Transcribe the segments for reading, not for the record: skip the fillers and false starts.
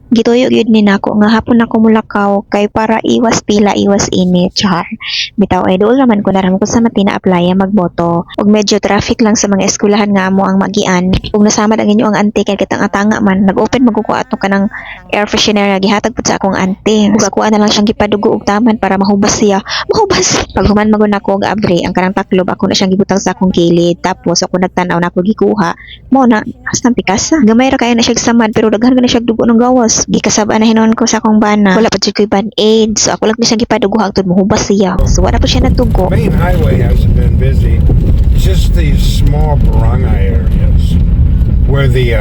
Gituyo gyud ni nako nga hapon ako mulakaw kay para iwas pila iwas init char. Bitaw ay duol naman ko naram ko sa matina applya magboto. Ug medyo traffic lang sa mga eskwelahan nga amo ang magian. Ug nasamad ang inyo ang ante kay katang-atanga man nag-open magkuko ato kanang air freshener nga gihatag pud sa akong ante. Ug ako na lang siyang gipadugo og taman para mahubas siya. Mahubas. Pag human magun ako og abre ang kanang taklob ako na siyang gibutang sa akong kilid. Tapos ako nagtan-aw na ako gikuha. Mo na hastang pikasa. Gamay ra kayo na siya samad pero daghan ka na siya dugo ng gawas. Gikasab-an na hinon ko sa akong bana. Wala pa jud ko'y band-aid. So ako lang na siyang gipadugo hangtod mohubas siya. So wala pa siya natugo. Main highway hasn't been busy. It's just these small barangay areas where the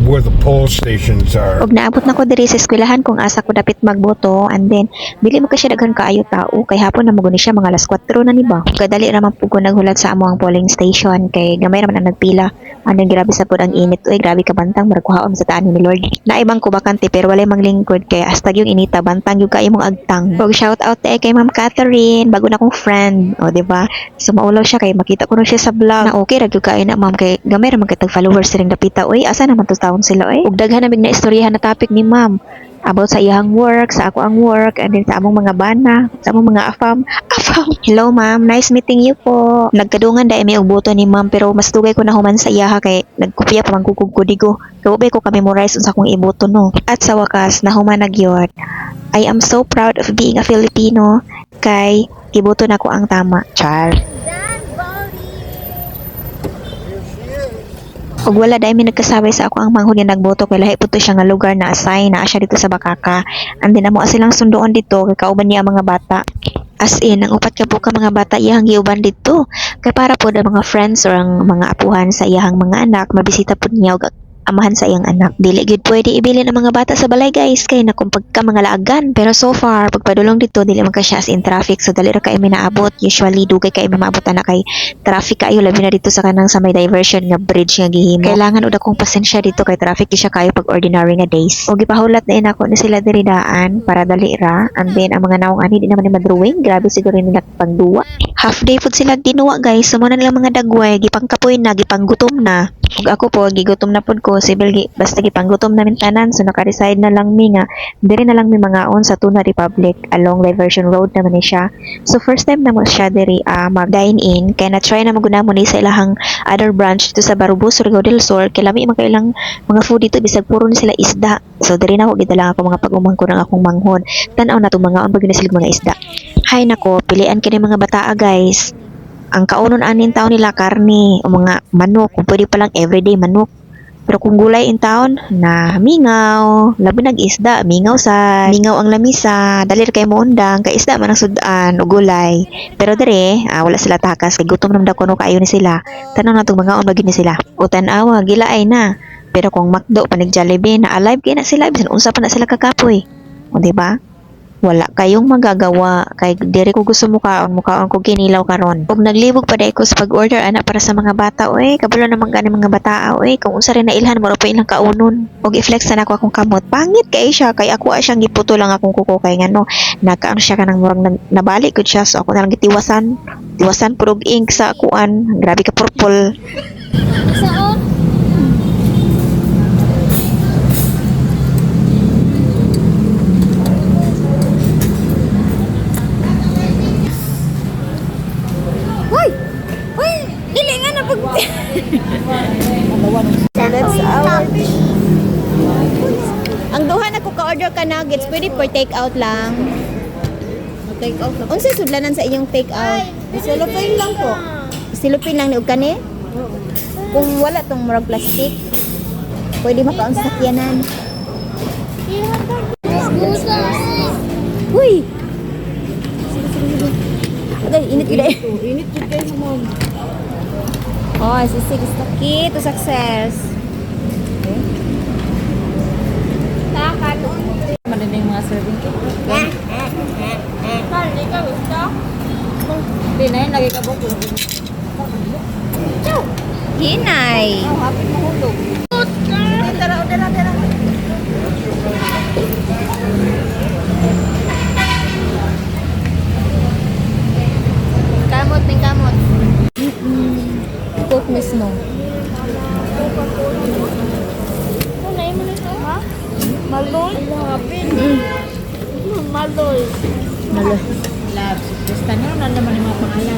where the poll stations are. Og naabot na ko diri sa eskwelahan kung asa ko dapit magboto and then dili mo kasi daghan kaayo tao kay hapon na maguni siya mga alas 4 na ni ba. Kadali ra man pud ko naghulat sa amo ang polling station kay gamay ra man ang nagpila. Ano grabe sa pud ang init oy grabe ka bantang markuhaon sa taan ni Lord. Naibang ko bakante pero walay manglingkod kay hasta yung inita bantang yung kay imong agtang. Og shout out kay Ma'am Catherine bago na kong friend o di ba. So maulaw siya kay makita ko na siya sa vlog na okay ra gyud kay na ma'am kay gamay ra man kay tag followers siring dapita oy asa naman to taon sila oy. Ug daghan na mig na istoryahan na topic ni ma'am about sa iyang work, sa ako ang work, and then sa among mga bana, sa among mga afam. Hello ma'am, nice meeting you po. Nagkadungan dahil may uboto ni ma'am pero mas tugay ko na human sa iyaha kay nagkopya pa mangkukog ko digo. Kawabay ko ka-memorize sa akong iboto no. At sa wakas, nahuman na gyud. I am so proud of being a Filipino kay iboto na ko ang tama. Char. Ug wala dahil may nagkasabay sa ako ang manghod nga nagboto kay lahi po to siya nga lugar na assign na siya dito sa Bakaka. And then amo silang sunduan dito kay kauban niya ang mga bata. As in, ang upat ka po ka mga bata iyahang giuban dito. Kay para po ang mga friends or ang mga apuhan sa iyahang mga anak, mabisita po niya og amahan sa iyang anak. Dili gid pwede ibilin ang mga bata sa balay guys kay nakumpag ka mga laagan. Pero so far pagpadulong dito dili man ka siya as in traffic so dali ra kay minaabot. Usually dugay kay maabot na kay traffic kayo labi na dito sa kanang sa may diversion nga bridge nga gihimo. Kailangan ud akong pasensya dito kay traffic di siya kayo pag ordinary nga days. Og gipahulat na inako ni sila diri daan para dali ra and then ang mga nawong ani di naman ni madruwing. Grabe siguro nila pagduwa. Half day food sila dinuwa guys. Sa so, nila mga dagway gipangkapoy na gipanggutom na. Ug ako po gigutom na pud ko sibil basta gipanggutom namin tanan so naka-reside na lang mi nga diri na lang mi mangaon sa Tuna Republic along Diversion Road naman ni siya. So first time na mo siya diri mag-dine in kay na try na maguna mo ni sa ilahang other branch dito sa Barubos, Surigao del Sur kay lami makailang mga food dito bisag puro ni sila isda. So diri na ako gidala ako mga pag-umang ko ng akong manghod. Tan-aw na tong mangaon pag sila mga isda. Hay nako, pilian kini mga bataa guys. Ang kaunon anin taon nila karne o mga manok, kung pwede pa lang everyday manok. Pero kung gulay in town, na mingaw, labi nag-isda, mingaw ang lamisa, dalir kay mondang, kay isda man ang sudan o gulay. Pero dere, wala sila takas, kay gutom naman daw kuno kaayo ni sila. Tanaw na itong mga bagay ni sila. O tanawa, gilaay na. Pero kung McDo, panig Jollibee, na alive kaya na sila, bisan unsa pa na sila kakapoy. O diba? Wala kayong magagawa kay diri ko gusto mukaon ko kinilaw karon. Ug naglibog pa dai ko sa pag-order ana para sa mga bata oy kabalo naman gani mga bata oy kung unsa rin na ilhan mo pa ilang kaunon. Ug i-flex na ako akong kamot. Pangit kay siya kay ako siyang giputo lang akong kuko kay ngano nakaano siya kanang murag nabalik gud siya so ako na lang gitiwasan purog ink sa akuan. Grabe ka purple. That's our ang duha na ko ka-order ka nuggets, pwede for take out lang. Take out. Unsa sudlanan sa inyong take out? Silupin lang po. Silupin lang ni og kani? Kung wala tong murag plastic, pwede makaon sa sakyanan. Uy. Agay, init gid. Init gid kay mom. Oh, sisig is the key to success. Okay. Takan. Madaming mga serving kit. Hindi ka gusto? Hindi na yun, lagi ka buko. Hinay. Oh, happy mo hulog. Tara. Kamot. Cook mismo. Maloy? Maloy. Malo. Love. Basta nyo na naman yung mga pangalan.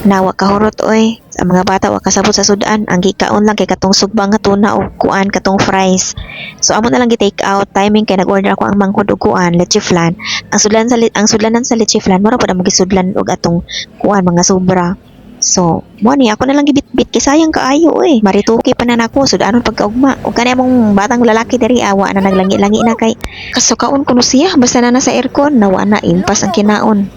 Nawa kahurot oy. Ang mga bata wa kasabot sa sudan, ang gikaon lang kay katong sugbang nga tuna o kuan katong fries. So amo na lang gi-take out timing kay nag-order ako ang manghod ug kuan leche flan. Ang sudlanan sa leche flan mura pud ang magisudlan og atong kuan mga sobra. So, mo ni ako na lang gibitbit kay sayang kaayo oy. Marituki pa na nako sudanon pagkaugma. Ug kani among batang lalaki diri awa na naglangi-langi na kay kasukaon kuno siya basta na nasa aircon nawa na impas ang kinaon.